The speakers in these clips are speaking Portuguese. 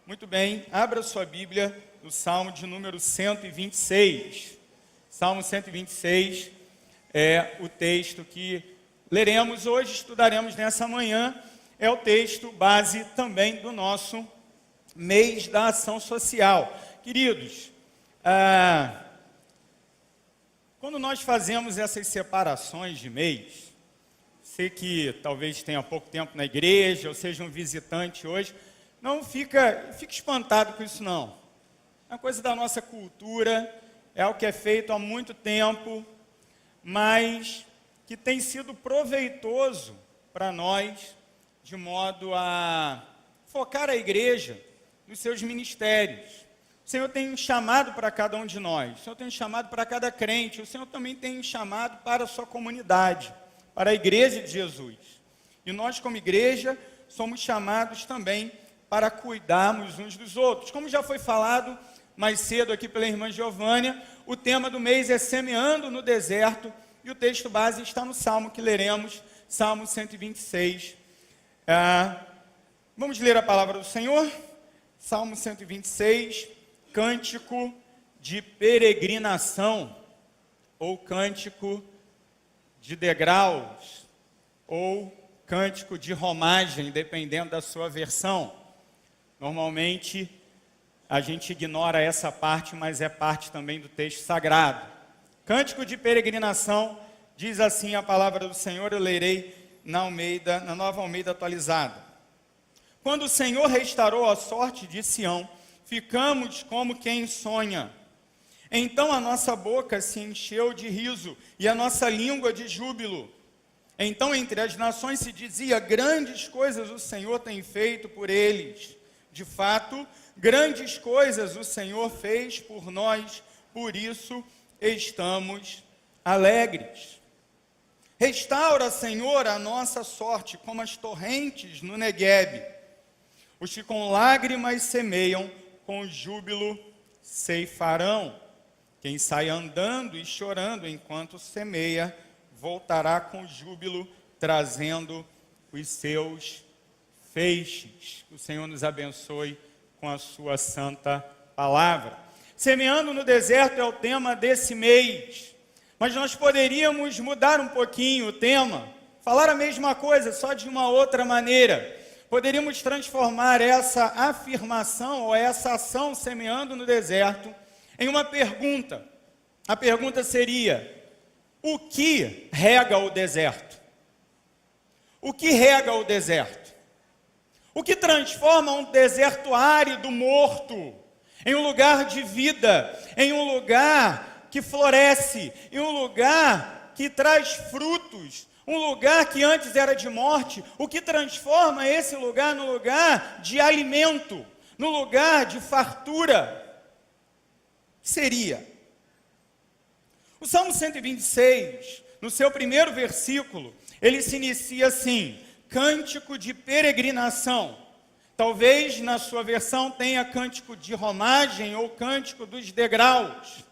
Muito bem, abra sua Bíblia no Salmo de número 126. Salmo 126 é o texto que leremos hoje, estudaremos nessa manhã. É o texto base também do nosso mês da ação social. Queridos, quando nós fazemos essas separações de mês, você que talvez tenha pouco tempo na igreja ou seja um visitante hoje, não fica espantado com isso não. É uma coisa da nossa cultura, é algo que é feito há muito tempo, mas que tem sido proveitoso para nós, de modo a focar a igreja nos seus ministérios. O Senhor tem um chamado para cada um de nós, o Senhor tem um chamado para cada crente, o Senhor também tem um chamado para a sua comunidade, para a igreja de Jesus. E nós, como igreja, somos chamados também para cuidarmos uns dos outros. Como já foi falado mais cedo aqui pela irmã Giovânia, o tema do mês é Semeando no Deserto, e o texto base está no Salmo que leremos, Salmo 126. Vamos ler a palavra do Senhor? Salmo 126, cântico de peregrinação, ou cântico de degraus, ou cântico de romagem, dependendo da sua versão. Normalmente, a gente ignora essa parte, mas é parte também do texto sagrado. Cântico de peregrinação, diz assim a palavra do Senhor, eu lerei na Nova Almeida atualizada. Quando o Senhor restaurou a sorte de Sião, ficamos como quem sonha. Então a nossa boca se encheu de riso e a nossa língua de júbilo. Então entre as nações se dizia, grandes coisas o Senhor tem feito por eles. De fato, grandes coisas o Senhor fez por nós, por isso estamos alegres. Restaura, Senhor, a nossa sorte, como as torrentes no Neguebe. Os que com lágrimas semeiam, com júbilo ceifarão. Quem sai andando e chorando enquanto semeia, voltará com júbilo, trazendo os seus feixes. Que o Senhor nos abençoe com a sua santa palavra. Semeando no deserto é o tema desse mês, mas nós poderíamos mudar um pouquinho o tema, falar a mesma coisa, só de uma outra maneira. Poderíamos transformar essa afirmação ou essa ação semeando no deserto em uma pergunta. A pergunta seria: o que rega o deserto? O que rega o deserto? O que transforma um deserto árido, morto, em um lugar de vida, em um lugar que floresce, em um lugar que traz frutos, um lugar que antes era de morte? O que transforma esse lugar no lugar de alimento, no lugar de fartura? Seria. O Salmo 126, no seu primeiro versículo, ele se inicia assim: cântico de peregrinação. Talvez na sua versão tenha cântico de romagem ou cântico dos degraus.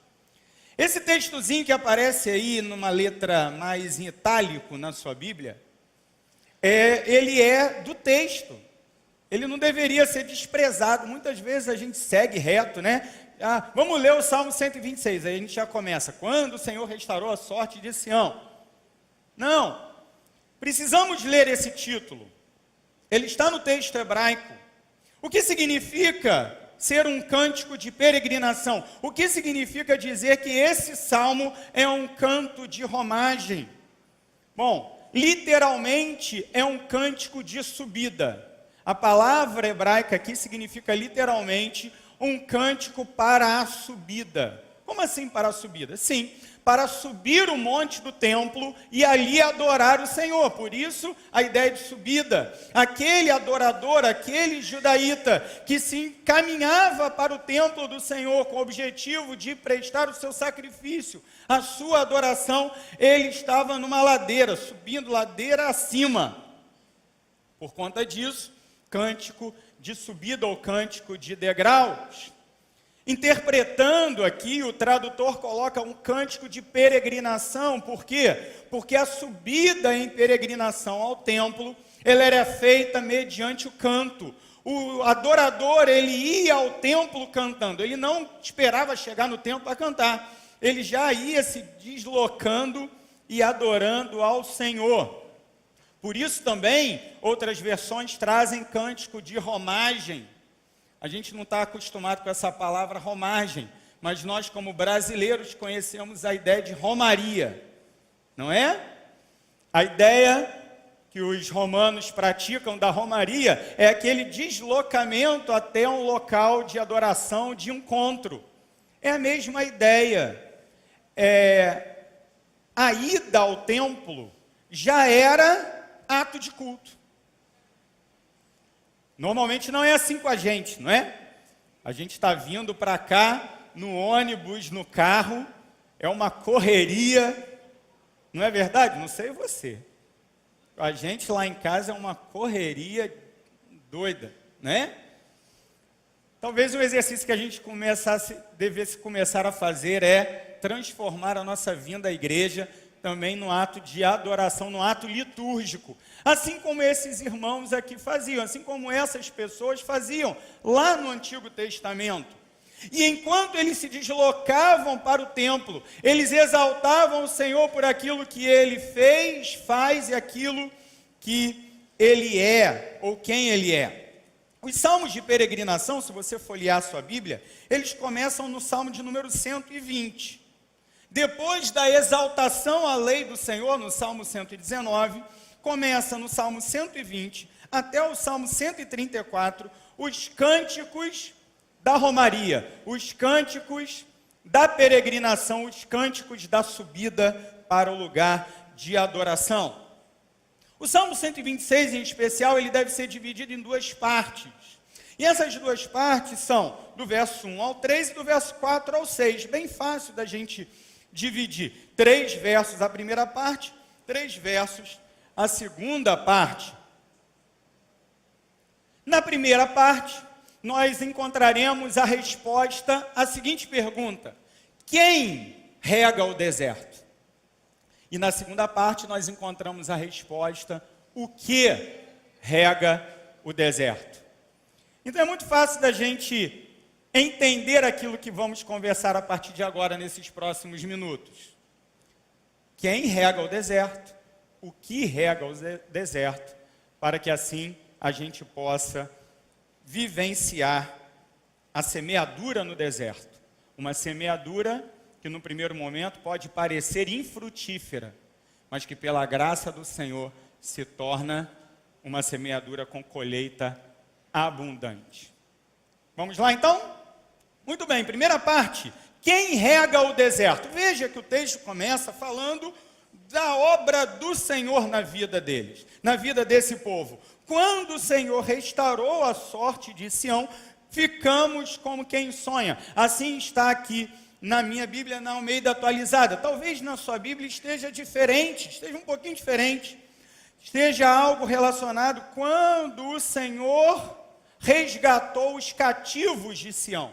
Esse textozinho que aparece aí numa letra mais em itálico na sua Bíblia, ele é do texto. Ele não deveria ser desprezado. Muitas vezes a gente segue reto, né? Vamos ler o Salmo 126, aí a gente já começa. Quando o Senhor restaurou a sorte de Sião. Não, precisamos ler esse título. Ele está no texto hebraico. O que significa ser um cântico de peregrinação? O que significa dizer que esse salmo é um canto de romagem? Bom, literalmente é um cântico de subida. A palavra hebraica aqui significa literalmente um cântico para a subida. Como assim para a subida? Sim, para subir o monte do templo e ali adorar o Senhor. Por isso, a ideia de subida. Aquele adorador, aquele judaíta que se encaminhava para o templo do Senhor com o objetivo de prestar o seu sacrifício, a sua adoração, ele estava numa ladeira, subindo ladeira acima. Por conta disso, cântico de subida ou cântico de degraus. Interpretando aqui, o tradutor coloca um cântico de peregrinação. Por quê? Porque a subida em peregrinação ao templo, ela era feita mediante o canto. O adorador, ele ia ao templo cantando, ele não esperava chegar no templo para cantar, ele já ia se deslocando e adorando ao Senhor. Por isso também, outras versões trazem cântico de romagem. A gente não está acostumado com essa palavra romagem, mas nós, como brasileiros, conhecemos a ideia de romaria, não é? A ideia que os romanos praticam da romaria é aquele deslocamento até um local de adoração, de encontro. É a mesma ideia. A ida ao templo já era ato de culto. Normalmente não é assim com a gente, não é? A gente está vindo para cá, no ônibus, no carro, é uma correria, não é verdade? Não sei você. A gente lá em casa é uma correria doida, né? Talvez o exercício que a gente devesse começar a fazer é transformar a nossa vinda à igreja também no ato de adoração, no ato litúrgico. Assim como esses irmãos aqui faziam, assim como essas pessoas faziam lá no Antigo Testamento. E enquanto eles se deslocavam para o templo, eles exaltavam o Senhor por aquilo que Ele fez, faz e aquilo que Ele é, ou quem Ele é. Os salmos de peregrinação, se você folhear a sua Bíblia, eles começam no salmo de número 120. Depois da exaltação à lei do Senhor, no salmo 119, começa no salmo 120 até o salmo 134, os cânticos da romaria, os cânticos da peregrinação, os cânticos da subida para o lugar de adoração. O Salmo 126, em especial, ele deve ser dividido em duas partes. E essas duas partes são do verso 1 ao 3 e do verso 4 ao 6. Bem fácil da gente dividir. 3 versos a primeira parte, 3 versos a segunda parte. Na primeira parte, nós encontraremos a resposta à seguinte pergunta: quem rega o deserto? E na segunda parte nós encontramos a resposta: o que rega o deserto? Então é muito fácil da gente entender aquilo que vamos conversar a partir de agora, nesses próximos minutos. Quem rega o deserto? O que rega o deserto? Para que assim a gente possa vivenciar a semeadura no deserto. Uma semeadura que no primeiro momento pode parecer infrutífera, mas que pela graça do Senhor se torna uma semeadura com colheita abundante. Vamos lá então? Muito bem, primeira parte, quem rega o deserto? Veja que o texto começa falando da obra do Senhor na vida deles, na vida desse povo. Quando o Senhor restaurou a sorte de Sião, ficamos como quem sonha. Assim está aqui na minha Bíblia, na Almeida Atualizada. Talvez na sua Bíblia esteja diferente, esteja um pouquinho diferente. Esteja algo relacionado quando o Senhor resgatou os cativos de Sião.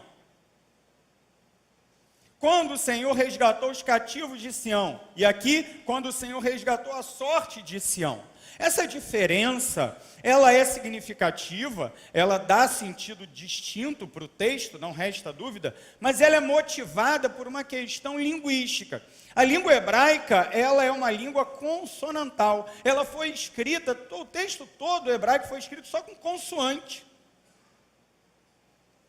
Quando o Senhor resgatou os cativos de Sião. E aqui, quando o Senhor resgatou a sorte de Sião. Essa diferença, ela é significativa, ela dá sentido distinto para o texto, não resta dúvida, mas ela é motivada por uma questão linguística. A língua hebraica, ela é uma língua consonantal. Ela foi escrita, o texto todo hebraico foi escrito só com consoante.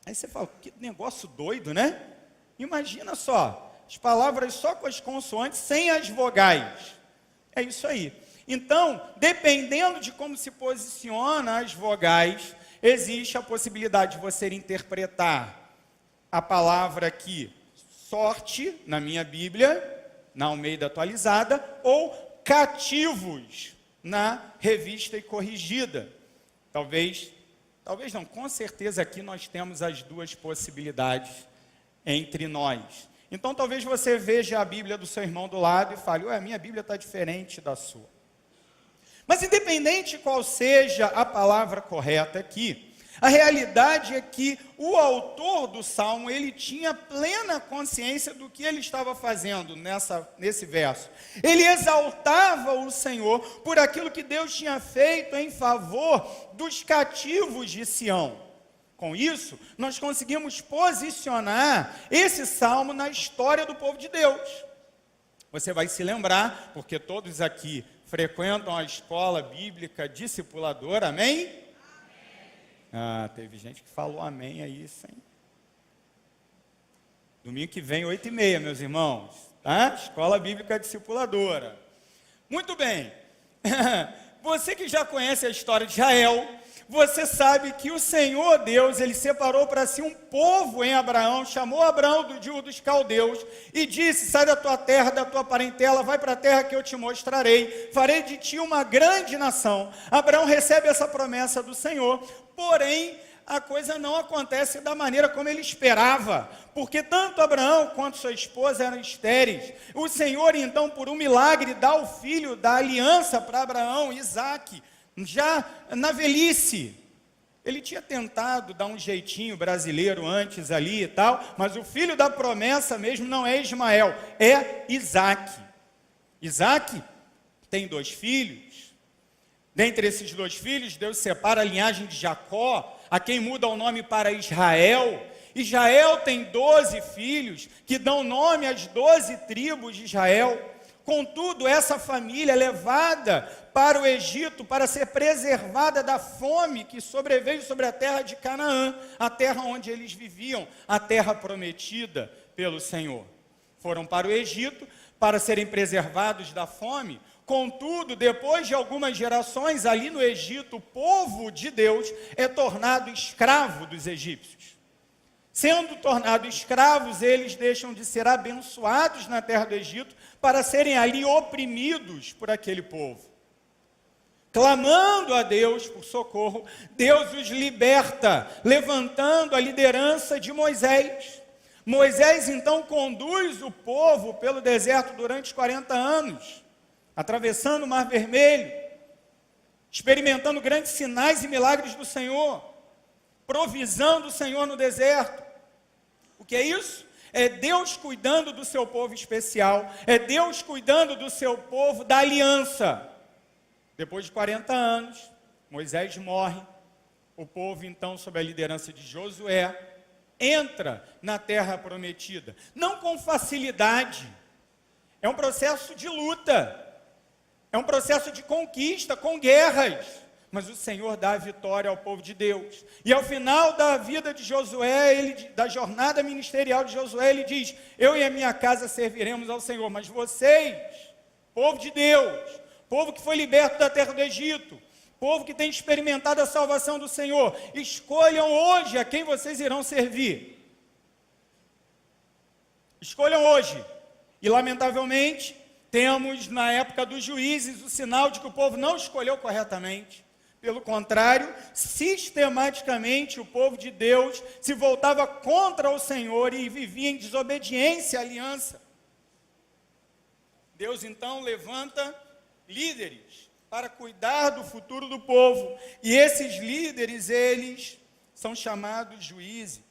Aí você fala, que negócio doido, né? Imagina só, as palavras só com as consoantes, sem as vogais. É isso aí. Então, dependendo de como se posiciona as vogais, existe a possibilidade de você interpretar a palavra aqui, sorte, na minha Bíblia, na Almeida Atualizada, ou cativos, na Revista e Corrigida. Talvez não, com certeza aqui nós temos as duas possibilidades entre nós. Então, talvez você veja a Bíblia do seu irmão do lado e fale, ué, a minha Bíblia está diferente da sua. Mas independente qual seja a palavra correta aqui, A realidade é que o autor do Salmo, ele tinha plena consciência do que ele estava fazendo nesse verso. Ele exaltava o Senhor por aquilo que Deus tinha feito em favor dos cativos de Sião. Com isso, nós conseguimos posicionar esse Salmo na história do povo de Deus. Você vai se lembrar, porque todos aqui frequentam a escola bíblica discipuladora, amém? Ah, teve gente que falou amém aí, hein? Domingo que vem, 8h30, meus irmãos, tá? Escola Bíblica Discipuladora. Muito bem. Você que já conhece a história de Israel, você sabe que o Senhor Deus, ele separou para si um povo em Abraão, chamou Abraão de Ur dos Caldeus e disse: sai da tua terra, da tua parentela, vai para a terra que eu te mostrarei, farei de ti uma grande nação. Abraão recebe essa promessa do Senhor, porém a coisa não acontece da maneira como ele esperava, porque tanto Abraão quanto sua esposa eram estéreis. O Senhor então, por um milagre, dá o filho da aliança para Abraão, Isaque, já na velhice. Ele tinha tentado dar um jeitinho brasileiro antes ali e tal, mas o filho da promessa mesmo não é Ismael, é Isaque. Isaque tem 2 filhos. Dentre esses 2 filhos, Deus separa a linhagem de Jacó, a quem muda o nome para Israel. Israel tem 12 filhos, que dão nome às 12 tribos de Israel. Contudo, essa família é levada para o Egito para ser preservada da fome que sobreveio sobre a terra de Canaã, a terra onde eles viviam, a terra prometida pelo Senhor. Foram para o Egito para serem preservados da fome. Contudo, depois de algumas gerações ali no Egito, o povo de Deus é tornado escravo dos egípcios. Sendo tornados escravos, eles deixam de ser abençoados na terra do Egito para serem ali oprimidos por aquele povo. Clamando a Deus por socorro, Deus os liberta, levantando a liderança de Moisés. Moisés então conduz o povo pelo deserto durante 40 anos, atravessando o Mar Vermelho, experimentando grandes sinais e milagres do Senhor, provisão do Senhor no deserto. O que é isso? É Deus cuidando do seu povo especial, é Deus cuidando do seu povo da aliança. Depois de 40 anos, Moisés morre, o povo então, sob a liderança de Josué, entra na terra prometida, não com facilidade, é um processo de luta, é um processo de conquista, com guerras, mas o Senhor dá a vitória ao povo de Deus. E ao final da vida de Josué, da jornada ministerial de Josué, ele diz: eu e a minha casa serviremos ao Senhor, mas vocês, povo de Deus, povo que foi liberto da terra do Egito, povo que tem experimentado a salvação do Senhor, escolham hoje a quem vocês irão servir. Escolham hoje. E lamentavelmente, temos na época dos juízes o sinal de que o povo não escolheu corretamente. Pelo contrário, sistematicamente o povo de Deus se voltava contra o Senhor e vivia em desobediência à aliança. Deus então levanta líderes para cuidar do futuro do povo. E esses líderes, eles são chamados juízes.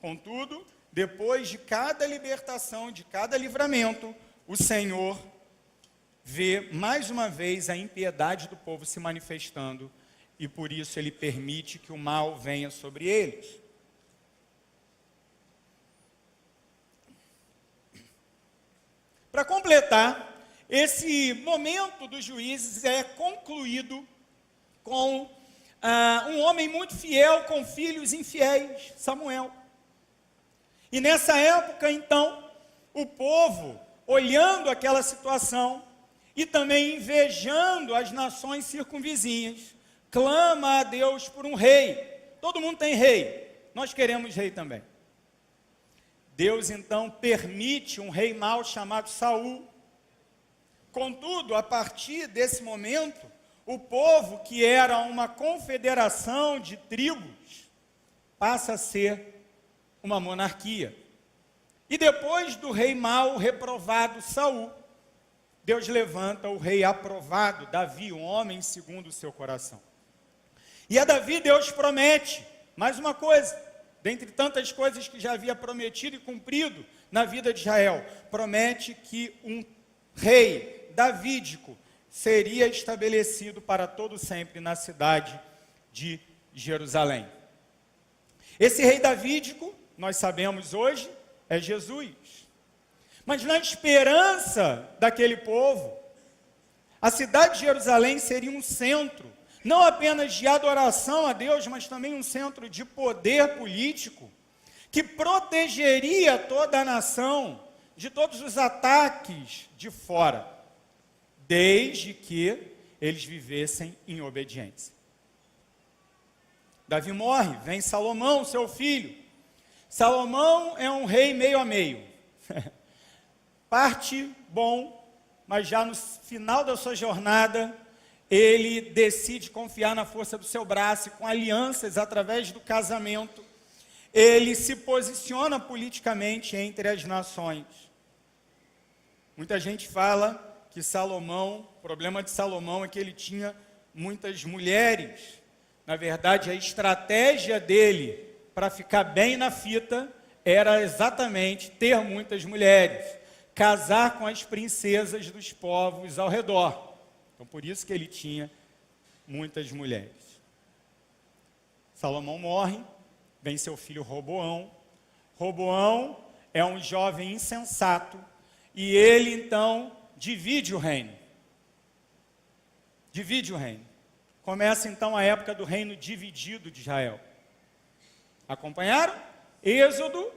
Contudo, depois de cada libertação, de cada livramento, o Senhor vê mais uma vez a impiedade do povo se manifestando e por isso ele permite que o mal venha sobre eles. Para completar, esse momento dos juízes é concluído com um homem muito fiel com filhos infiéis, Samuel. E nessa época, então, o povo, olhando aquela situação, e também invejando as nações circunvizinhas, clama a Deus por um rei. Todo mundo tem rei, nós queremos rei também. Deus então permite um rei mau chamado Saul. Contudo, a partir desse momento, o povo, que era uma confederação de tribos, passa a ser uma monarquia. E depois do rei mau, reprovado Saul, Deus levanta o rei aprovado, Davi, um homem segundo o seu coração. E a Davi Deus promete, mais uma coisa, dentre tantas coisas que já havia prometido e cumprido na vida de Israel, promete que um rei davídico seria estabelecido para todo sempre na cidade de Jerusalém. Esse rei davídico, nós sabemos hoje, é Jesus. Mas na esperança daquele povo, a cidade de Jerusalém seria um centro, não apenas de adoração a Deus, mas também um centro de poder político, que protegeria toda a nação de todos os ataques de fora, desde que eles vivessem em obediência. Davi morre, vem Salomão, seu filho. Salomão é um rei meio a meio. Parte bom, mas já no final da sua jornada, ele decide confiar na força do seu braço e com alianças através do casamento, ele se posiciona politicamente entre as nações. Muita gente fala que Salomão, o problema de Salomão é que ele tinha muitas mulheres. Na verdade, a estratégia dele para ficar bem na fita era exatamente ter muitas mulheres, casar com as princesas dos povos ao redor. Então, por isso que ele tinha muitas mulheres. Salomão morre, vem seu filho Roboão. Roboão é um jovem insensato e ele, então, divide o reino. Divide o reino. Começa, então, a época do reino dividido de Israel. Acompanharam? Êxodo,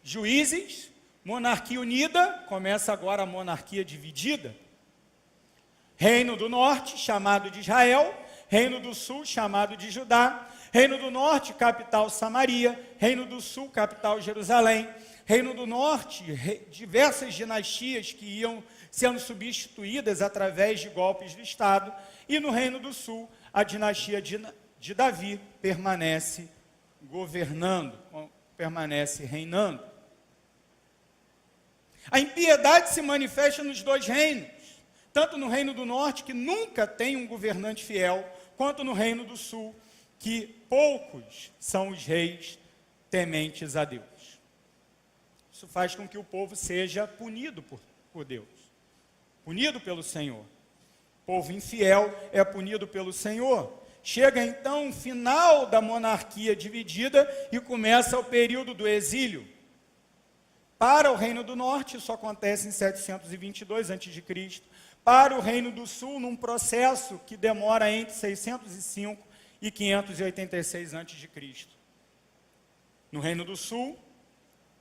Juízes, monarquia unida, começa agora a monarquia dividida. Reino do norte, chamado de Israel. Reino do sul, chamado de Judá. Reino do norte, capital Samaria. Reino do sul, capital Jerusalém. Reino do norte, diversas dinastias que iam sendo substituídas através de golpes do Estado. E no Reino do sul, a dinastia de Davi permanece governando, permanece reinando. A impiedade se manifesta nos dois reinos, tanto no Reino do Norte, que nunca tem um governante fiel, quanto no Reino do Sul, que poucos são os reis tementes a Deus. Isso faz com que o povo seja punido por Deus, punido pelo Senhor. O povo infiel é punido pelo Senhor. Chega então o final da monarquia dividida e começa o período do exílio. Para o Reino do Norte, isso acontece em 722 a.C. Para o Reino do Sul, num processo que demora entre 605 e 586 a.C. No Reino do Sul,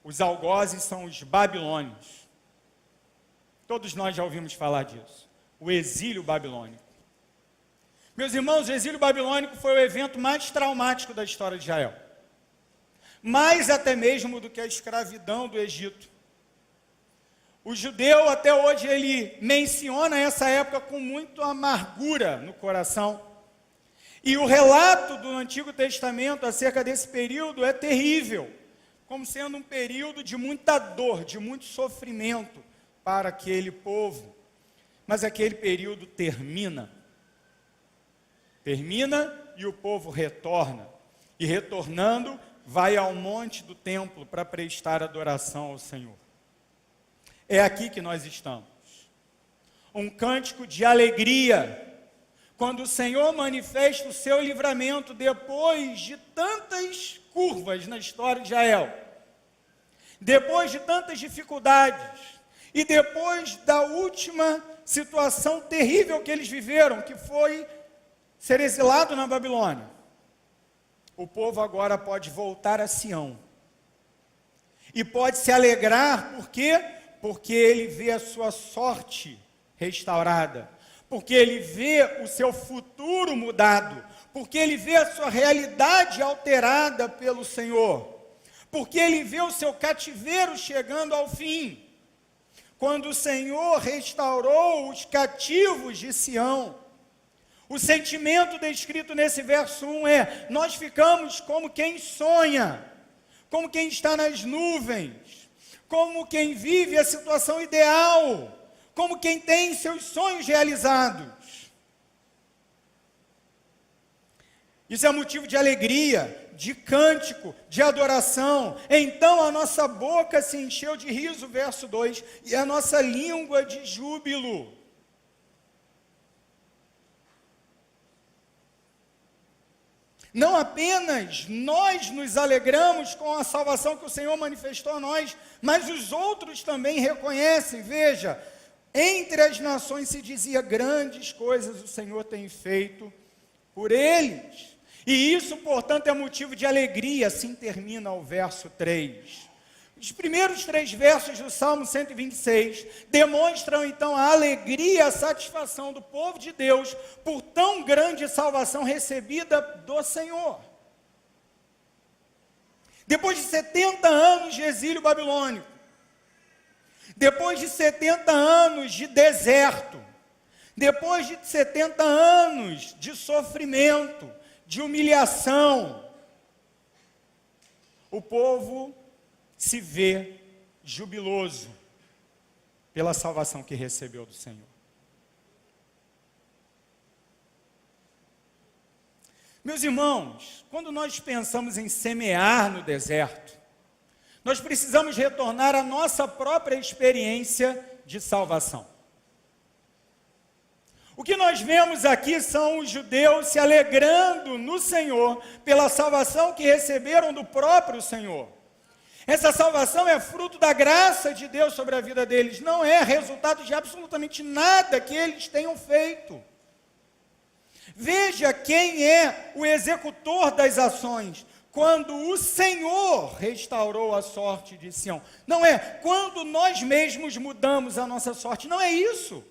os algozes são os babilônios. Todos nós já ouvimos falar disso. O exílio babilônico. Meus irmãos, o exílio babilônico foi o evento mais traumático da história de Israel. Mais até mesmo do que a escravidão do Egito. O judeu, até hoje, ele menciona essa época com muita amargura no coração. E o relato do Antigo Testamento acerca desse período é terrível, como sendo um período de muita dor, de muito sofrimento para aquele povo. Mas aquele período termina. Termina e o povo retorna. E retornando, vai ao monte do templo para prestar adoração ao Senhor. É aqui que nós estamos. Um cântico de alegria, quando o Senhor manifesta o seu livramento depois de tantas curvas na história de Israel, depois de tantas dificuldades, e depois da última situação terrível que eles viveram, que foi ser exilado na Babilônia. O povo agora pode voltar a Sião. E pode se alegrar, por quê? Porque ele vê a sua sorte restaurada. Porque ele vê o seu futuro mudado. Porque ele vê a sua realidade alterada pelo Senhor. Porque ele vê o seu cativeiro chegando ao fim. Quando o Senhor restaurou os cativos de Sião, o sentimento descrito nesse verso 1 é: nós ficamos como quem sonha, como quem está nas nuvens, como quem vive a situação ideal, como quem tem seus sonhos realizados. Isso é motivo de alegria, de cântico, de adoração. Então a nossa boca se encheu de riso, verso 2, e a nossa língua de júbilo. Não apenas nós nos alegramos com a salvação que o Senhor manifestou a nós, mas os outros também reconhecem. Veja, entre as nações se dizia: grandes coisas o Senhor tem feito por eles. E isso, portanto, é motivo de alegria. Assim termina o verso 3. Os primeiros 3 versos do Salmo 126 demonstram então a alegria e a satisfação do povo de Deus por tão grande salvação recebida do Senhor. Depois de 70 anos de exílio babilônico, depois de 70 anos de deserto, depois de 70 anos de sofrimento, de humilhação, o povo se vê jubiloso pela salvação que recebeu do Senhor. Meus irmãos, quando nós pensamos em semear no deserto, nós precisamos retornar à nossa própria experiência de salvação. O que nós vemos aqui são os judeus se alegrando no Senhor pela salvação que receberam do próprio Senhor. Essa salvação é fruto da graça de Deus sobre a vida deles, não é resultado de absolutamente nada que eles tenham feito. Veja quem é o executor das ações. Quando o Senhor restaurou a sorte de Sião. Não é quando nós mesmos mudamos a nossa sorte, não é isso.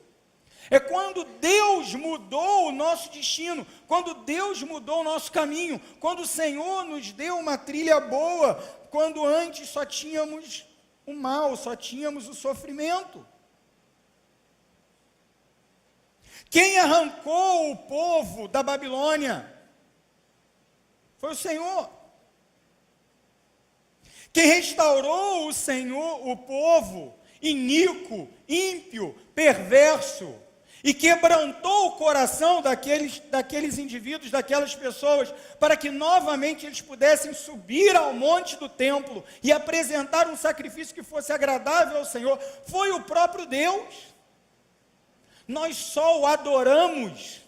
É quando Deus mudou o nosso destino, quando Deus mudou o nosso caminho, quando o Senhor nos deu uma trilha boa, quando antes só tínhamos o mal, só tínhamos o sofrimento. Quem arrancou o povo da Babilônia? Foi o Senhor. Quem restaurou o povo iníquo, ímpio, perverso, e quebrantou o coração daqueles indivíduos, daquelas pessoas, para que novamente eles pudessem subir ao monte do templo e apresentar um sacrifício que fosse agradável ao Senhor, foi o próprio Deus. Nós só o adoramos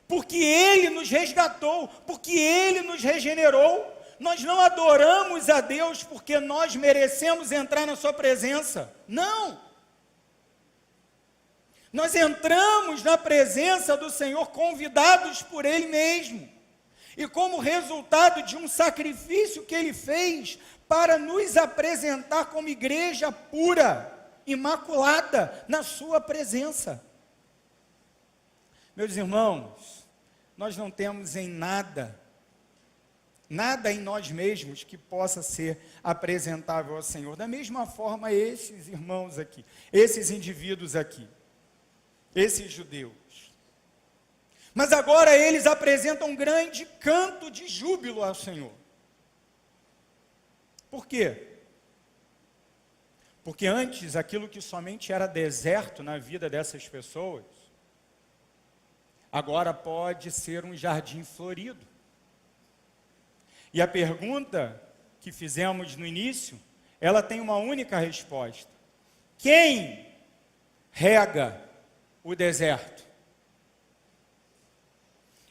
porque Ele nos resgatou, porque Ele nos regenerou. Nós não adoramos a Deus porque nós merecemos entrar na sua presença. Não! Nós entramos na presença do Senhor convidados por Ele mesmo. E como resultado de um sacrifício que Ele fez para nos apresentar como igreja pura, imaculada, na sua presença. Meus irmãos, nós não temos em nada em nós mesmos que possa ser apresentável ao Senhor. Da mesma forma, esses irmãos aqui, esses indivíduos aqui, esses judeus. Mas agora eles apresentam um grande canto de júbilo ao Senhor. Por quê? Porque antes, aquilo que somente era deserto na vida dessas pessoas, agora pode ser um jardim florido. E a pergunta que fizemos no início, ela tem uma única resposta. Quem rega o deserto?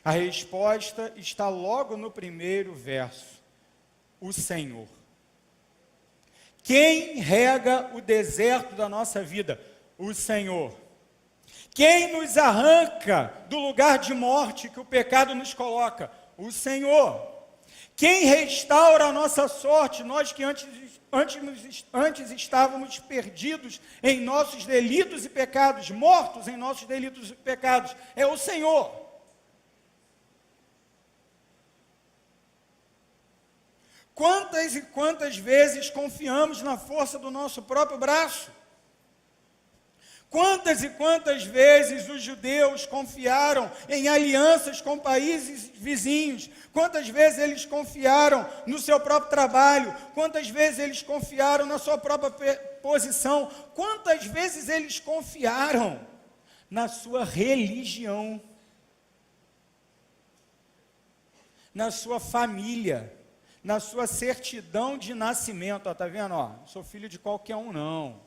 A resposta está logo no primeiro verso. O Senhor. Quem rega o deserto da nossa vida? O Senhor. Quem nos arranca do lugar de morte que o pecado nos coloca? O Senhor. Quem restaura a nossa sorte? Nós que antes estávamos perdidos em nossos delitos e pecados, mortos em nossos delitos e pecados, é o Senhor. Quantas e quantas vezes confiamos na força do nosso próprio braço? Quantas e quantas vezes os judeus confiaram em alianças com países vizinhos? Quantas vezes eles confiaram no seu próprio trabalho? Quantas vezes eles confiaram na sua própria posição? Quantas vezes eles confiaram na sua religião? na sua família, na sua certidão de nascimento. Está vendo? Ó, não sou filho de qualquer um, não.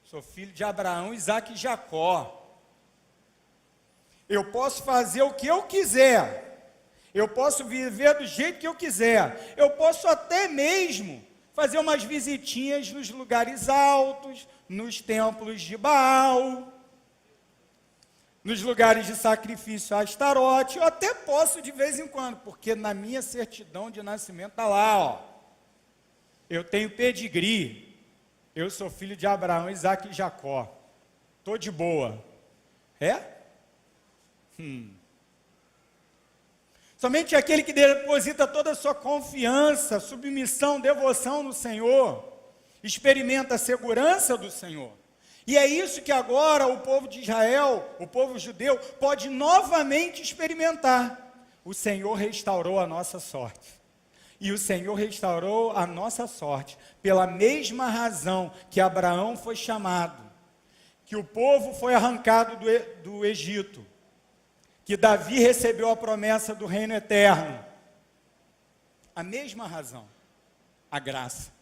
Sou filho de Abraão, Isaque e Jacó. Eu posso fazer o que eu quiser. Eu posso viver do jeito que eu quiser. Eu posso até mesmo fazer umas visitinhas nos lugares altos, nos templos de Baal, nos lugares de sacrifício a Astarote. Eu até posso de vez em quando, porque na minha certidão de nascimento está lá, ó. Eu tenho pedigree. Eu sou filho de Abraão, Isaque e Jacó. Estou de boa. É? Somente aquele que deposita toda a sua confiança, submissão, devoção no Senhor, experimenta a segurança do Senhor. E é isso que agora o povo de Israel, o povo judeu, pode novamente experimentar. O Senhor restaurou a nossa sorte. E o Senhor restaurou a nossa sorte pela mesma razão que Abraão foi chamado, que o povo foi arrancado do Egito, que Davi recebeu a promessa do reino eterno. A mesma razão, a graça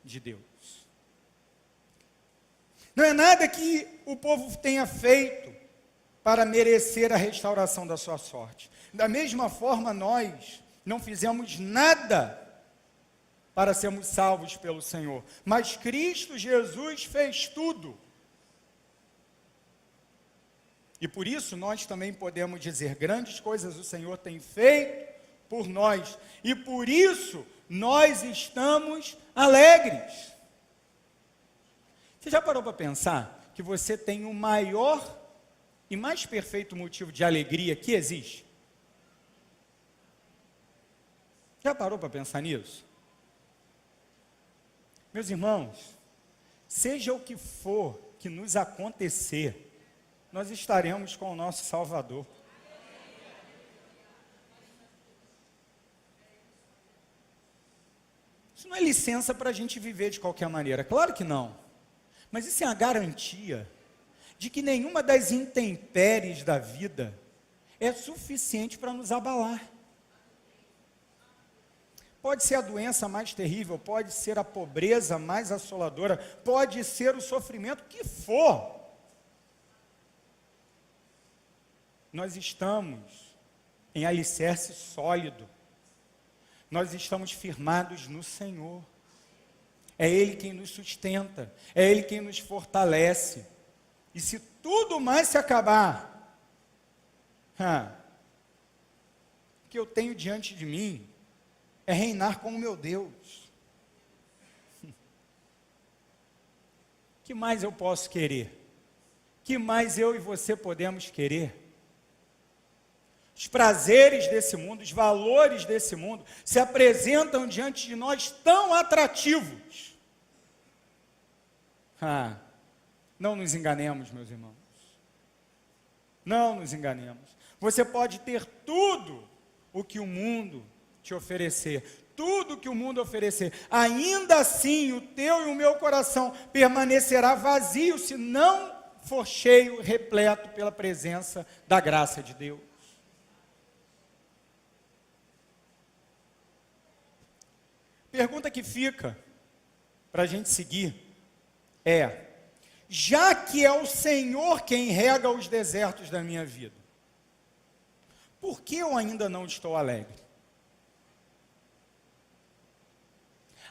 de Deus. Não é nada que o povo tenha feito para merecer a restauração da sua sorte. Da mesma forma, nós não fizemos nada para sermos salvos pelo Senhor, mas Cristo Jesus fez tudo. E por isso nós também podemos dizer, grandes coisas o Senhor tem feito por nós, e por isso nós estamos alegres. Você já parou para pensar que você tem o maior e mais perfeito motivo de alegria que existe? Já parou para pensar nisso? Meus irmãos, seja o que for que nos acontecer, nós estaremos com o nosso Salvador. Isso não é licença para a gente viver de qualquer maneira, claro que não. Mas isso é a garantia de que nenhuma das intempéries da vida é suficiente para nos abalar. Pode ser a doença mais terrível, pode ser a pobreza mais assoladora, pode ser o sofrimento que for. Nós estamos em alicerce sólido. Nós estamos firmados no Senhor. É Ele quem nos sustenta, é Ele quem nos fortalece. E se tudo mais se acabar, o que eu tenho diante de mim é reinar com o meu Deus. O que mais eu posso querer? O que mais eu e você podemos querer? Os prazeres desse mundo, os valores desse mundo se apresentam diante de nós tão atrativos. Não nos enganemos, meus irmãos. Não nos enganemos. Você pode ter tudo o que o mundo te oferecer, tudo o que o mundo oferecer. Ainda assim, o teu e o meu coração permanecerá vazio se não for cheio, repleto pela presença da graça de Deus. Pergunta que fica para a gente seguir é: já que é o Senhor quem rega os desertos da minha vida, por que eu ainda não estou alegre?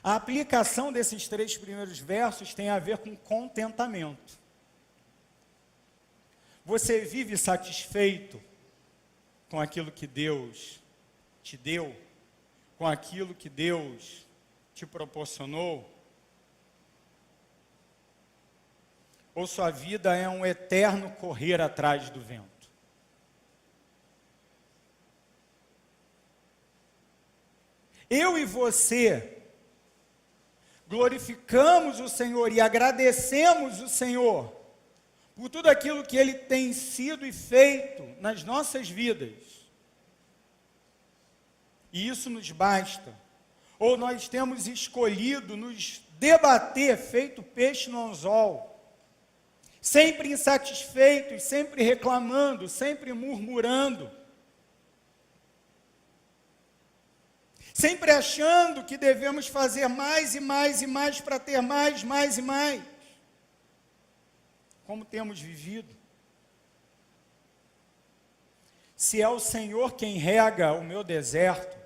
A aplicação desses 3 primeiros versos tem a ver com contentamento. Você vive satisfeito com aquilo que Deus te deu? Com aquilo que Deus te proporcionou? Ou sua vida é um eterno correr atrás do vento? Eu e você glorificamos o Senhor e agradecemos o Senhor por tudo aquilo que Ele tem sido e feito nas nossas vidas. E isso nos basta. Ou nós temos escolhido nos debater feito peixe no anzol, sempre insatisfeitos, sempre reclamando, sempre murmurando. sempre achando que devemos fazer mais e mais e mais para ter mais e mais. Como temos vivido? Se é o Senhor quem rega o meu deserto,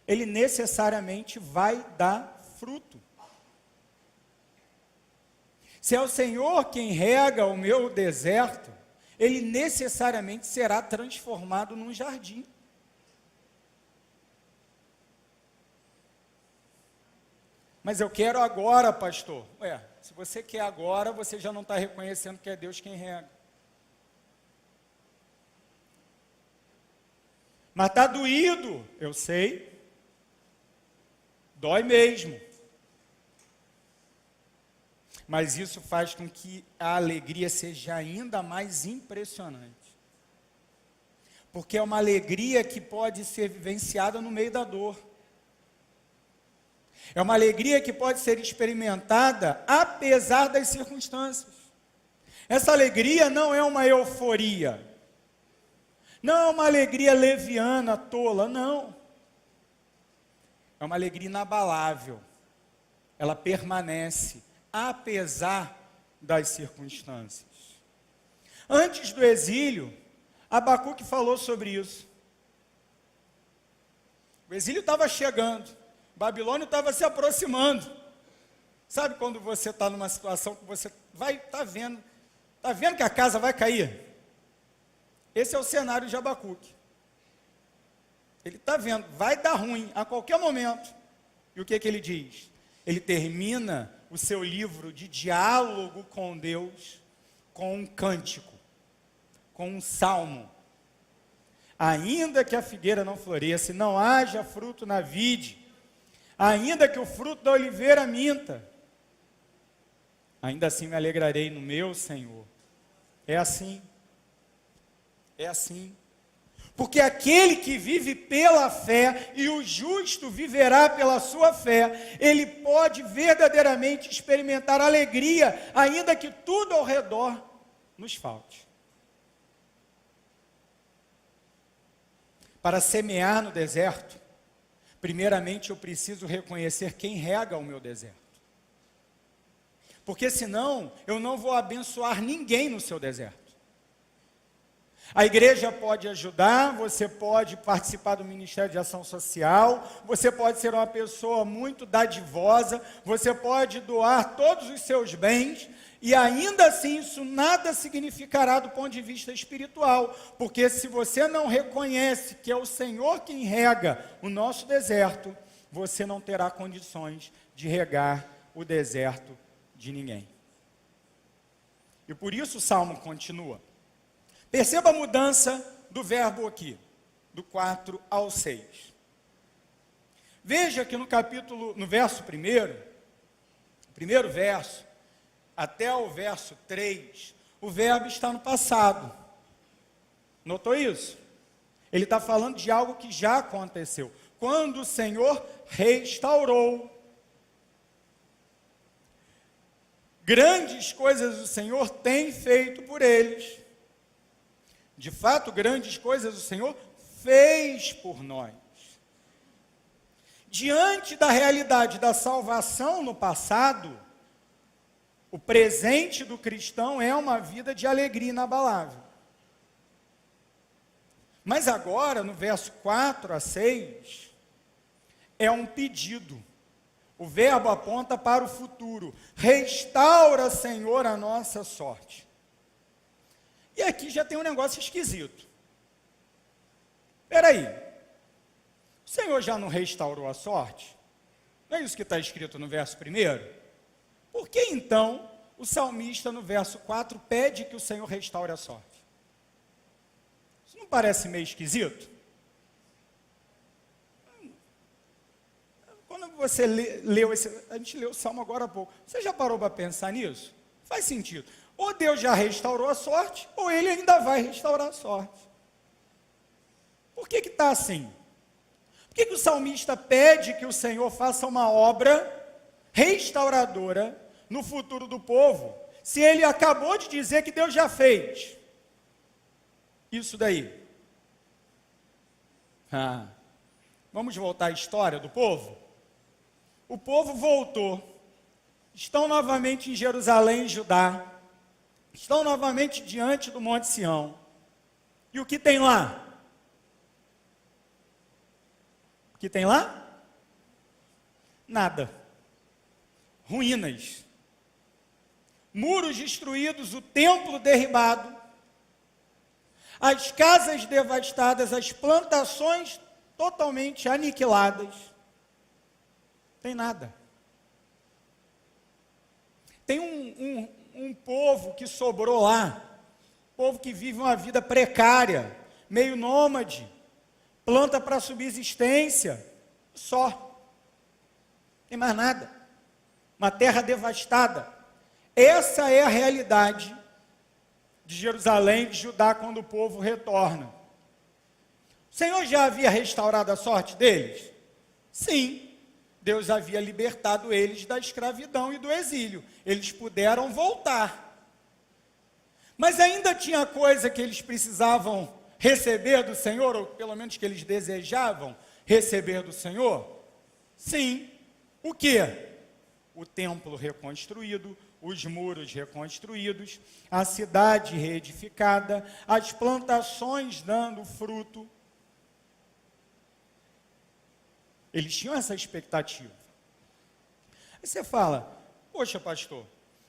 Ele necessariamente vai dar fruto. Se é o Senhor quem rega o meu deserto, Ele necessariamente será transformado num jardim. Mas eu quero agora, pastor. Se você quer agora, você já não está reconhecendo que é Deus quem rega. Mas está doído, eu sei. Dói mesmo. Mas isso faz com que a alegria seja ainda mais impressionante. Porque é uma alegria que pode ser vivenciada no meio da dor. É uma alegria que pode ser experimentada apesar das circunstâncias. Essa alegria não é uma euforia. Não é uma alegria leviana, tola, não. É uma alegria inabalável. Ela permanece, apesar das circunstâncias. Antes do exílio, Abacuque falou sobre isso. O exílio estava chegando, Babilônia estava se aproximando. Sabe quando você está numa situação que você está vendo que a casa vai cair? Esse é o cenário de Abacuque. Ele está vendo, vai dar ruim a qualquer momento. E o que ele diz? Ele termina o seu livro de diálogo com Deus com um cântico, com um salmo. Ainda que a figueira não floresça, e não haja fruto na vide, ainda que o fruto da oliveira minta, ainda assim me alegrarei no meu Senhor. É assim. É assim. Porque aquele que vive pela fé, e o justo viverá pela sua fé, ele pode verdadeiramente experimentar alegria, ainda que tudo ao redor nos falte. Para semear no deserto, primeiramente eu preciso reconhecer quem rega o meu deserto. Porque senão eu não vou abençoar ninguém no seu deserto. A igreja pode ajudar, você pode participar do Ministério de Ação Social, você pode ser uma pessoa muito dadivosa, você pode doar todos os seus bens, e ainda assim isso nada significará do ponto de vista espiritual, porque se você não reconhece que é o Senhor quem rega o nosso deserto, você não terá condições de regar o deserto de ninguém. E por isso o Salmo continua. Perceba a mudança do verbo aqui, do 4 ao 6. Veja que no verso primeiro verso, até o verso 3, o verbo está no passado. Notou isso? Ele está falando de algo que já aconteceu. Quando o Senhor restaurou. Grandes coisas o Senhor tem feito por eles. De fato, grandes coisas o Senhor fez por nós. Diante da realidade da salvação no passado, o presente do cristão é uma vida de alegria inabalável. Mas agora, no verso 4 a 6, é um pedido. O verbo aponta para o futuro. Restaura, Senhor, a nossa sorte. E aqui já tem um negócio esquisito. Espera aí. O Senhor já não restaurou a sorte? Não é isso que está escrito no verso 1? Por que então o salmista no verso 4 pede que o Senhor restaure a sorte? Isso não parece meio esquisito? Quando você leu a gente leu o salmo agora há pouco, você já parou para pensar nisso? Faz sentido. Ou Deus já restaurou a sorte, ou Ele ainda vai restaurar a sorte. Por que está assim? Por que o salmista pede que o Senhor faça uma obra restauradora no futuro do povo, se Ele acabou de dizer que Deus já fez isso daí? Vamos voltar à história do povo? O povo voltou, estão novamente em Jerusalém, Judá, estão novamente diante do Monte Sião. E o que tem lá? O que tem lá? Nada. Ruínas. Muros destruídos, o templo derribado, as casas devastadas, as plantações totalmente aniquiladas. Tem nada. Tem um povo que sobrou lá, povo que vive uma vida precária, meio nômade, planta para subsistência, só. Não tem mais nada. Uma terra devastada. Essa é a realidade de Jerusalém, de Judá, quando o povo retorna. O Senhor já havia restaurado a sorte deles? Sim. Deus havia libertado eles da escravidão e do exílio. Eles puderam voltar. Mas ainda tinha coisa que eles precisavam receber do Senhor, ou pelo menos que eles desejavam receber do Senhor? Sim. O quê? O templo reconstruído, os muros reconstruídos, a cidade reedificada, as plantações dando fruto. Eles tinham essa expectativa. Aí você fala, poxa pastor,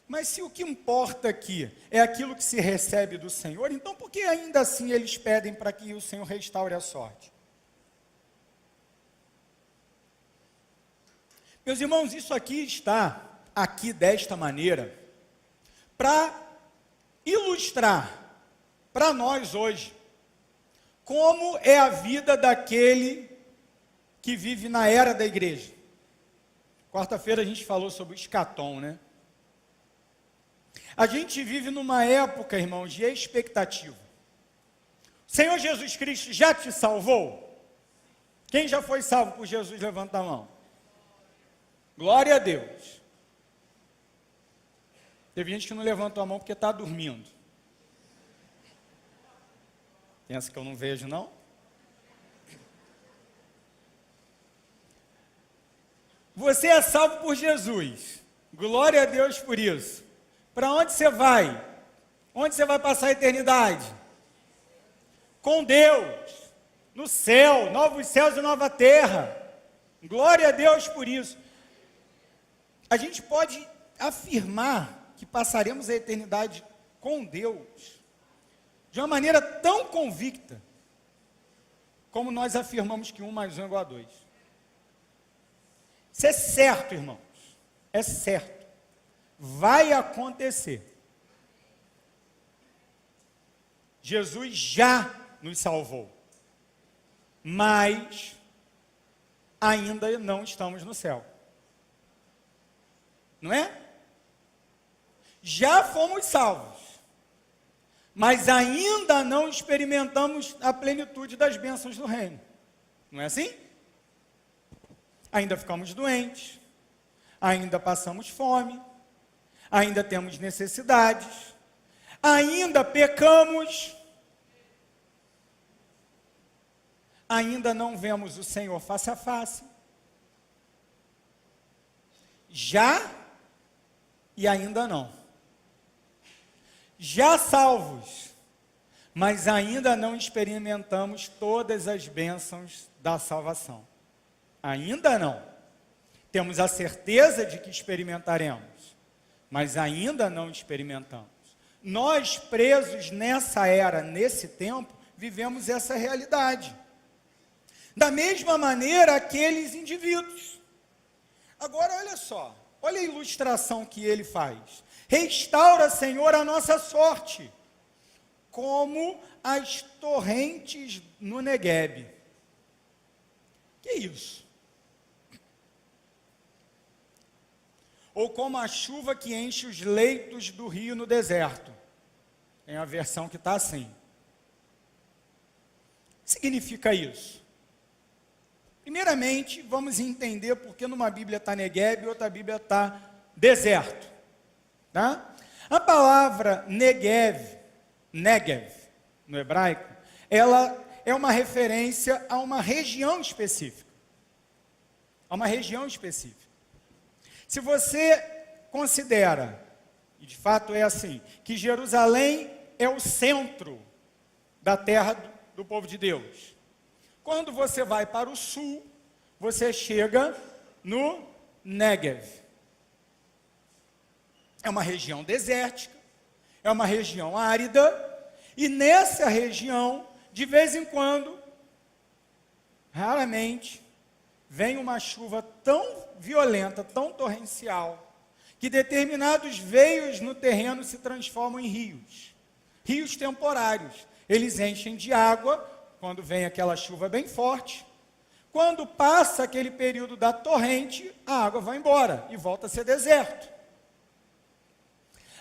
mas se o que importa aqui é aquilo que se recebe do Senhor, então por que ainda assim eles pedem para que o Senhor restaure a sorte? Meus irmãos, isso aqui está aqui desta maneira para ilustrar para nós hoje como é a vida daquele que vive na era da igreja. Quarta-feira a gente falou sobre o escatom, né? A gente vive numa época, irmãos, de expectativa. O Senhor Jesus Cristo já te salvou? Quem já foi salvo por Jesus, levanta a mão. Glória a Deus. Teve gente que não levantou a mão porque está dormindo. Pensa que eu não vejo, não? Você é salvo por Jesus. Glória a Deus por isso. Para onde você vai? Onde você vai passar a eternidade? Com Deus. No céu, novos céus e nova terra. Glória a Deus por isso. A gente pode afirmar que passaremos a eternidade com Deus de uma maneira tão convicta como nós afirmamos que 1 mais 1 é igual a 2. Isso é certo, irmãos. É certo. Vai acontecer. Jesus já nos salvou. Mas ainda não estamos no céu. Não é? Já fomos salvos. Mas ainda não experimentamos a plenitude das bênçãos do reino. Não é assim? Ainda ficamos doentes, ainda passamos fome, ainda temos necessidades, ainda pecamos, ainda não vemos o Senhor face a face. Já e ainda não. Já salvos, mas ainda não experimentamos todas as bênçãos da salvação. Ainda não. Temos a certeza de que experimentaremos, mas ainda não experimentamos. Nós, presos nessa era, nesse tempo, vivemos essa realidade. Da mesma maneira, aqueles indivíduos. Agora, olha só, olha a ilustração que ele faz. Restaura, Senhor, a nossa sorte, como as torrentes no Neguebe. Que isso? Ou como a chuva que enche os leitos do rio no deserto. Tem a versão que está assim. O que significa isso? Primeiramente, vamos entender porque numa Bíblia está Neguebe e outra Bíblia está deserto. Tá? A palavra Negev, no hebraico, ela é uma referência a uma região específica. A uma região específica. Se você considera, e de fato é assim, que Jerusalém é o centro da terra do povo de Deus. Quando você vai para o sul, você chega no Néguev. É uma região desértica, é uma região árida, e nessa região, de vez em quando, raramente, vem uma chuva tão violenta, tão torrencial, que determinados veios no terreno se transformam em rios. Rios temporários. Eles enchem de água quando vem aquela chuva bem forte. Quando passa aquele período da torrente, a água vai embora e volta a ser deserto.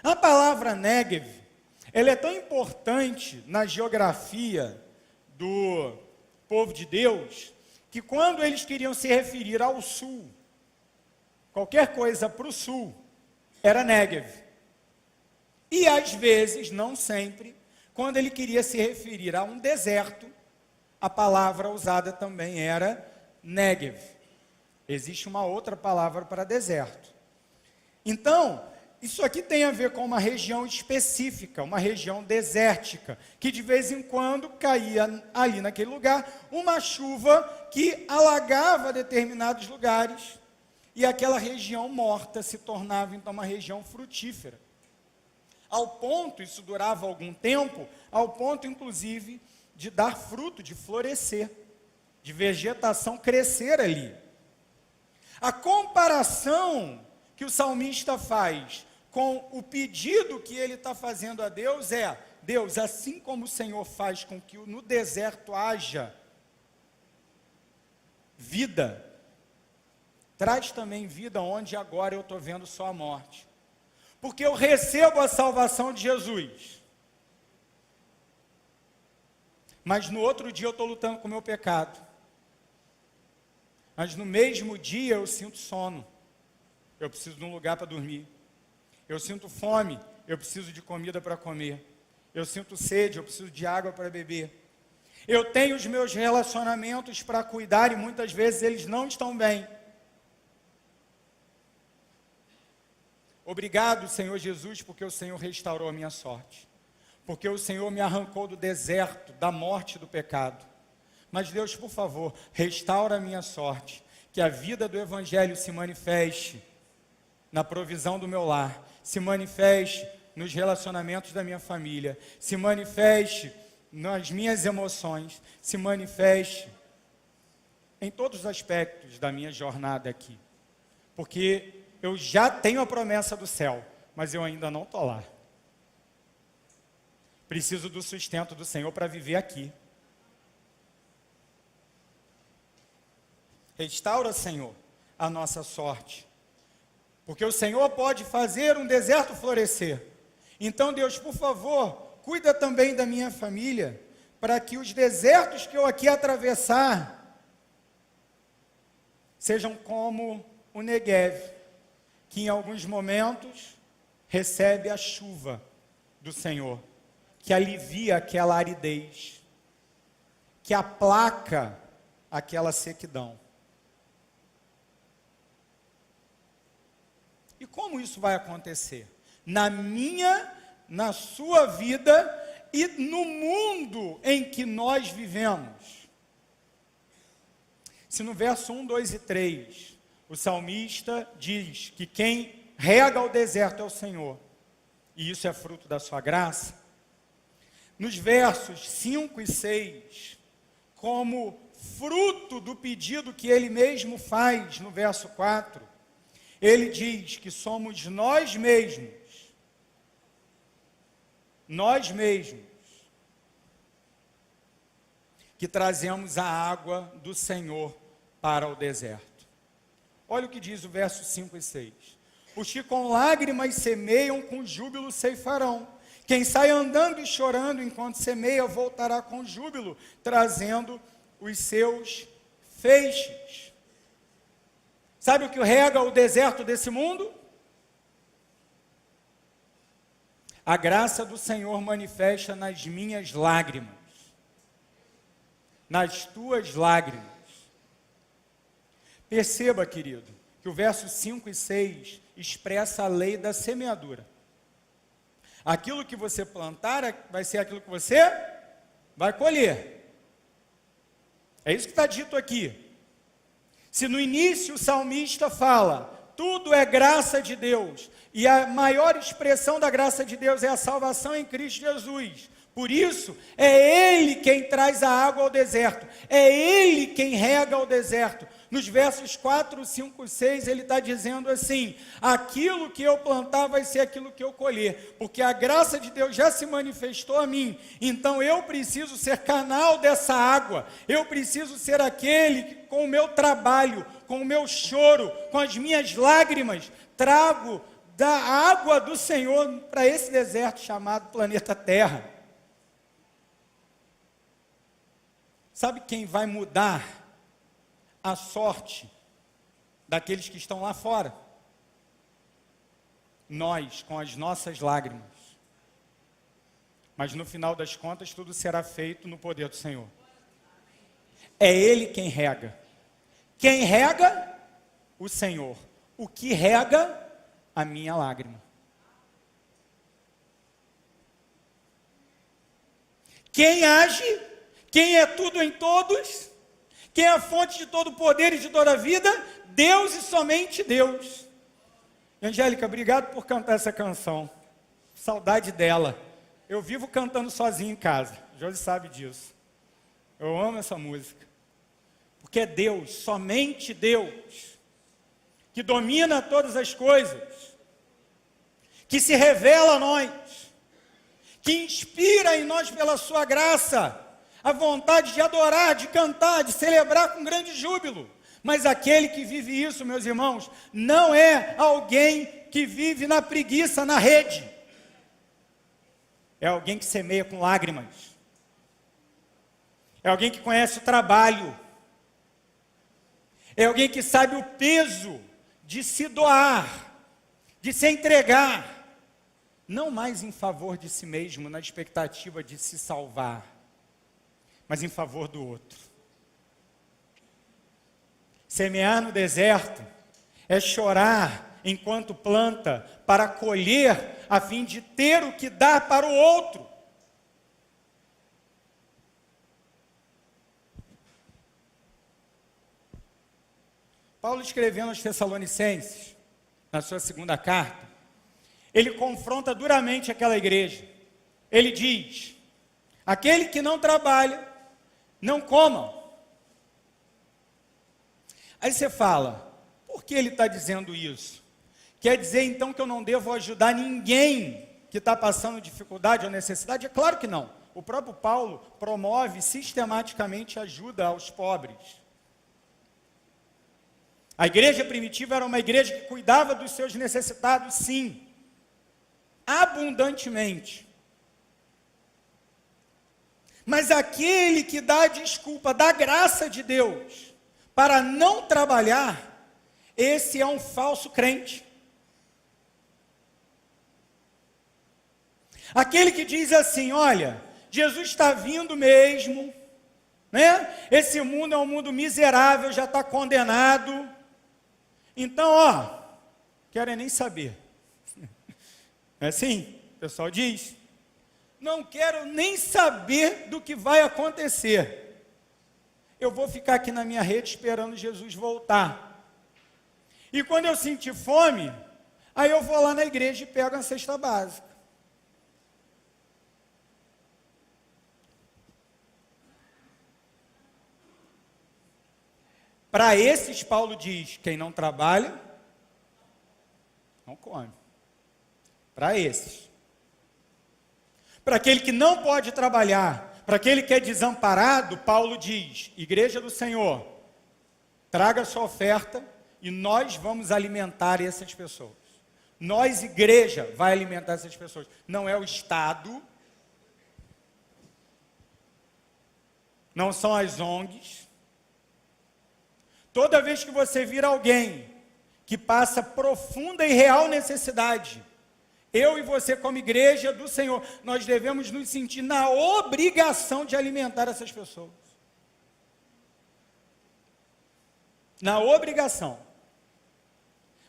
A palavra Néguev, ela é tão importante na geografia do povo de Deus, que quando eles queriam se referir ao sul, qualquer coisa para o sul, era Néguev. E às vezes, não sempre, quando ele queria se referir a um deserto, a palavra usada também era Néguev. Existe uma outra palavra para deserto. Então, isso aqui tem a ver com uma região específica, uma região desértica, que de vez em quando caía ali naquele lugar uma chuva que alagava determinados lugares, e aquela região morta se tornava então uma região frutífera. Ao ponto, isso durava algum tempo, ao ponto inclusive de dar fruto, de florescer, de vegetação crescer ali. A comparação que o salmista faz com o pedido que ele está fazendo a Deus é: Deus, assim como o Senhor faz com que no deserto haja vida, traz também vida onde agora eu estou vendo só a morte. Porque eu recebo a salvação de Jesus, mas no outro dia eu estou lutando com o meu pecado. Mas no mesmo dia eu sinto sono, eu preciso de um lugar para dormir. Eu sinto fome, eu preciso de comida para comer. Eu sinto sede, eu preciso de água para beber. Eu tenho os meus relacionamentos para cuidar e muitas vezes eles não estão bem. Obrigado, Senhor Jesus, porque o Senhor restaurou a minha sorte. Porque o Senhor me arrancou do deserto, da morte e do pecado. Mas Deus, por favor, restaura a minha sorte. Que a vida do Evangelho se manifeste na provisão do meu lar, se manifeste nos relacionamentos da minha família, se manifeste nas minhas emoções, se manifeste em todos os aspectos da minha jornada aqui. Porque eu já tenho a promessa do céu, mas eu ainda não estou lá. Preciso do sustento do Senhor para viver aqui. Restaura, Senhor, a nossa sorte. Porque o Senhor pode fazer um deserto florescer. Então, Deus, por favor, cuida também da minha família, para que os desertos que eu aqui atravessar sejam como o Neguev, que em alguns momentos recebe a chuva do Senhor, que alivia aquela aridez, que aplaca aquela sequidão. E como isso vai acontecer? Na minha, na sua vida e no mundo em que nós vivemos. Se no verso 1, 2 e 3, o salmista diz que quem rega o deserto é o Senhor, e isso é fruto da sua graça, nos versos 5 e 6, como fruto do pedido que ele mesmo faz no verso 4, ele diz que somos nós mesmos, que trazemos a água do Senhor para o deserto. Olha o que diz o verso 5 e 6. Os que com lágrimas semeiam, com júbilo ceifarão. Quem sai andando e chorando enquanto semeia, voltará com júbilo, trazendo os seus feixes. Sabe o que rega o deserto desse mundo? A graça do Senhor manifesta nas minhas lágrimas. nas tuas lágrimas. Perceba, querido, que o verso 5 e 6 expressa a lei da semeadura. Aquilo que você plantar vai ser aquilo que você vai colher. É isso que está dito aqui. Se no início o salmista fala, tudo é graça de Deus, e a maior expressão da graça de Deus é a salvação em Cristo Jesus. Por isso, é Ele quem traz a água ao deserto, é Ele quem rega o deserto. Nos versos 4, 5, 6, ele está dizendo assim, aquilo que eu plantar vai ser aquilo que eu colher, porque a graça de Deus já se manifestou a mim, então eu preciso ser canal dessa água, eu preciso ser aquele que com o meu trabalho, com o meu choro, com as minhas lágrimas, trago da água do Senhor para esse deserto chamado planeta Terra. Sabe quem vai mudar a sorte daqueles que estão lá fora? Nós, com as nossas lágrimas. Mas no final das contas, tudo será feito no poder do Senhor. É Ele quem rega. Quem rega? O Senhor. O que rega? A minha lágrima. Quem age? Quem é tudo em todos? Quem é a fonte de todo poder e de toda a vida? Deus e somente Deus. Angélica, obrigado por cantar essa canção. Saudade dela. Eu vivo cantando sozinho em casa. Josi sabe disso. Eu amo essa música. Porque é Deus, somente Deus, que domina todas as coisas, que se revela a nós, que inspira em nós pela sua graça, a vontade de adorar, de cantar, de celebrar com grande júbilo. Mas aquele que vive isso, meus irmãos, não é alguém que vive na preguiça, na rede. É alguém que semeia com lágrimas. É alguém que conhece o trabalho. É alguém que sabe o peso de se doar, de se entregar, não mais em favor de si mesmo, na expectativa de se salvar, mas em favor do outro. Semear no deserto é chorar enquanto planta para colher a fim de ter o que dar para o outro. Paulo, escrevendo aos Tessalonicenses, na sua segunda carta, ele confronta duramente aquela igreja. Ele diz: aquele que não trabalha, não coma. Aí você fala, por que ele está dizendo isso? Quer dizer então que eu não devo ajudar ninguém que está passando dificuldade ou necessidade? É claro que não. O próprio Paulo promove sistematicamente ajuda aos pobres. A igreja primitiva era uma igreja que cuidava dos seus necessitados, sim, abundantemente. Mas aquele que dá a desculpa da graça de Deus para não trabalhar, esse é um falso crente. Aquele que diz assim, olha, Jesus está vindo mesmo, né? Esse mundo é um mundo miserável, já está condenado. Então, querem nem saber. É assim, o pessoal diz. Não quero nem saber do que vai acontecer. Eu vou ficar aqui na minha rede esperando Jesus voltar. E quando eu sentir fome, aí eu vou lá na igreja e pego a cesta básica. Para esses, Paulo diz, quem não trabalha, não come. Para esses. Para aquele que não pode trabalhar, para aquele que é desamparado, Paulo diz, igreja do Senhor, traga a sua oferta e nós vamos alimentar essas pessoas. Nós, igreja, vai alimentar essas pessoas. Não é o Estado, não são as ONGs. Toda vez que você vir alguém que passa profunda e real necessidade, eu e você como igreja do Senhor, nós devemos nos sentir na obrigação de alimentar essas pessoas. na obrigação.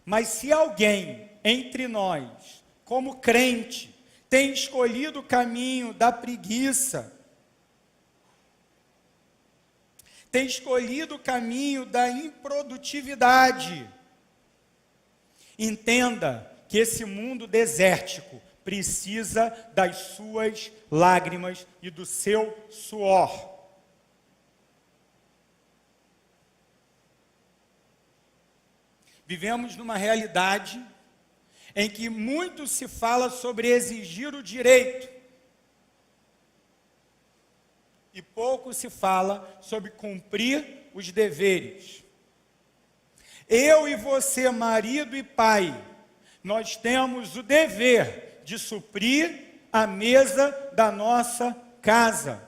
Mas se alguém entre nós, como crente, tem escolhido o caminho da preguiça, tem escolhido o caminho da improdutividade, entenda que esse mundo desértico precisa das suas lágrimas e do seu suor. Vivemos numa realidade em que muito se fala sobre exigir o direito e pouco se fala sobre cumprir os deveres. Eu e você, marido e pai, nós temos o dever de suprir a mesa da nossa casa.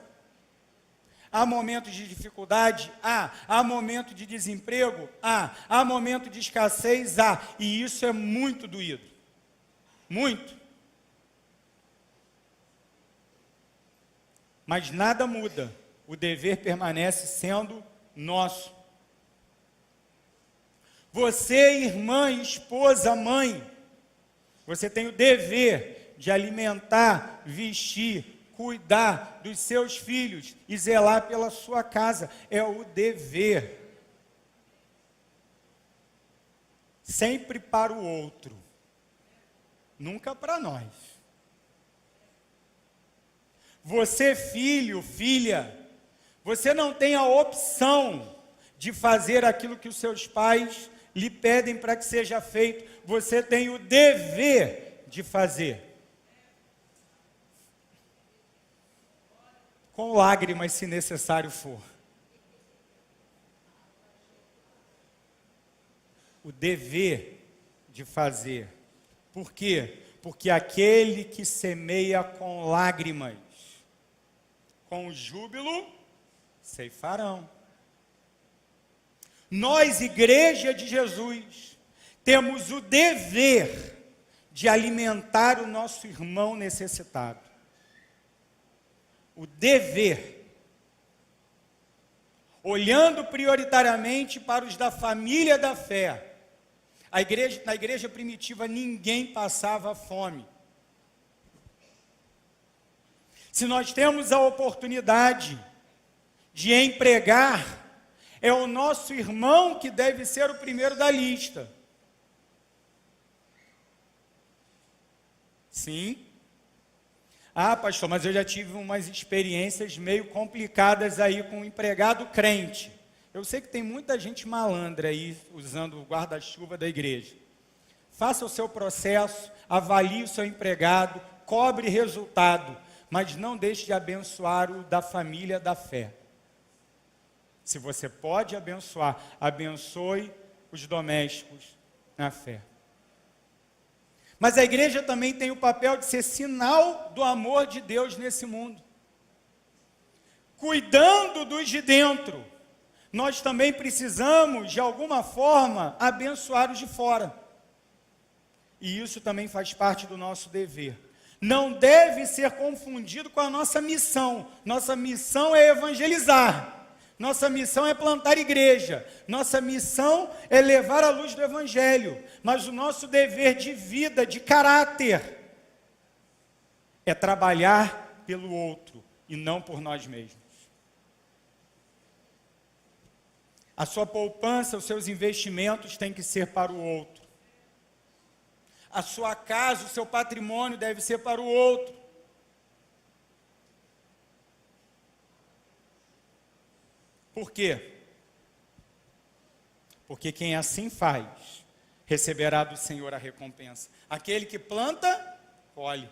Há momentos de dificuldade? Há momento de desemprego? Há momento de escassez? E isso é muito doído. Muito. Mas nada muda. O dever permanece sendo nosso. Você, irmã, esposa, mãe, você tem o dever de alimentar, vestir, cuidar dos seus filhos e zelar pela sua casa. É o dever. Sempre para o outro. Nunca para nós. Você, filho, filha, você não tem a opção de fazer aquilo que os seus pais lhe pedem para que seja feito. Você tem o dever de fazer. Com lágrimas, se necessário for. O dever de fazer. Por quê? Porque aquele que semeia com lágrimas, com júbilo, ceifarão. Nós, Igreja de Jesus, temos o dever de alimentar o nosso irmão necessitado. O dever. Olhando prioritariamente para os da família da fé. Na igreja primitiva ninguém passava fome. Se nós temos a oportunidade de empregar, é o nosso irmão que deve ser o primeiro da lista. Sim. Pastor, mas eu já tive umas experiências meio complicadas aí com um empregado crente. Eu sei que tem muita gente malandra aí, usando o guarda-chuva da igreja. Faça o seu processo, avalie o seu empregado, cobre resultado, mas não deixe de abençoar o da família da fé. Se você pode abençoar, abençoe os domésticos na fé. Mas a igreja também tem o papel de ser sinal do amor de Deus nesse mundo. Cuidando dos de dentro, nós também precisamos, de alguma forma, abençoar os de fora. E isso também faz parte do nosso dever. Não deve ser confundido com a nossa missão. Nossa missão é evangelizar. Nossa missão é plantar igreja. Nossa missão é levar a luz do Evangelho. Mas o nosso dever de vida, de caráter, é trabalhar pelo outro e não por nós mesmos. A sua poupança, os seus investimentos têm que ser para o outro. A sua casa, o seu patrimônio deve ser para o outro. Por quê? Porque quem assim faz, receberá do Senhor a recompensa. Aquele que planta, colhe.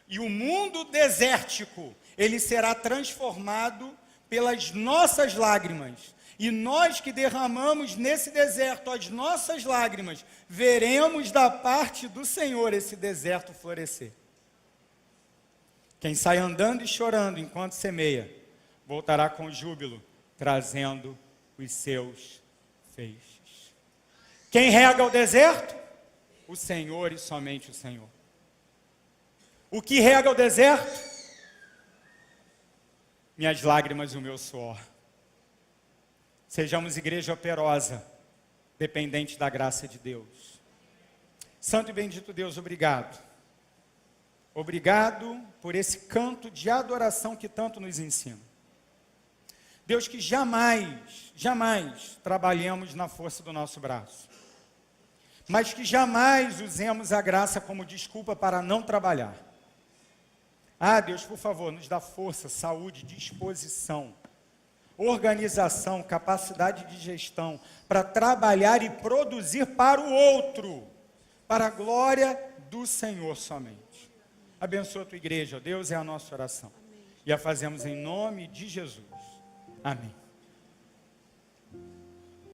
E o mundo desértico, ele será transformado pelas nossas lágrimas. E nós que derramamos nesse deserto as nossas lágrimas, veremos da parte do Senhor esse deserto florescer. Quem sai andando e chorando enquanto semeia, voltará com júbilo, trazendo os seus feixes. Quem rega o deserto? O Senhor e somente o Senhor. O que rega o deserto? Minhas lágrimas e o meu suor. Sejamos igreja operosa, dependente da graça de Deus. Santo e bendito Deus, obrigado. Obrigado por esse canto de adoração que tanto nos ensina. Deus, que jamais trabalhemos na força do nosso braço, mas que jamais usemos a graça como desculpa para não trabalhar. Ah, Deus, por favor, nos dá força, saúde, disposição, organização, capacidade de gestão, para trabalhar e produzir para o outro, para a glória do Senhor somente. Abençoa a tua igreja, ó Deus, é a nossa oração. Amém. E a fazemos em nome de Jesus. Amém.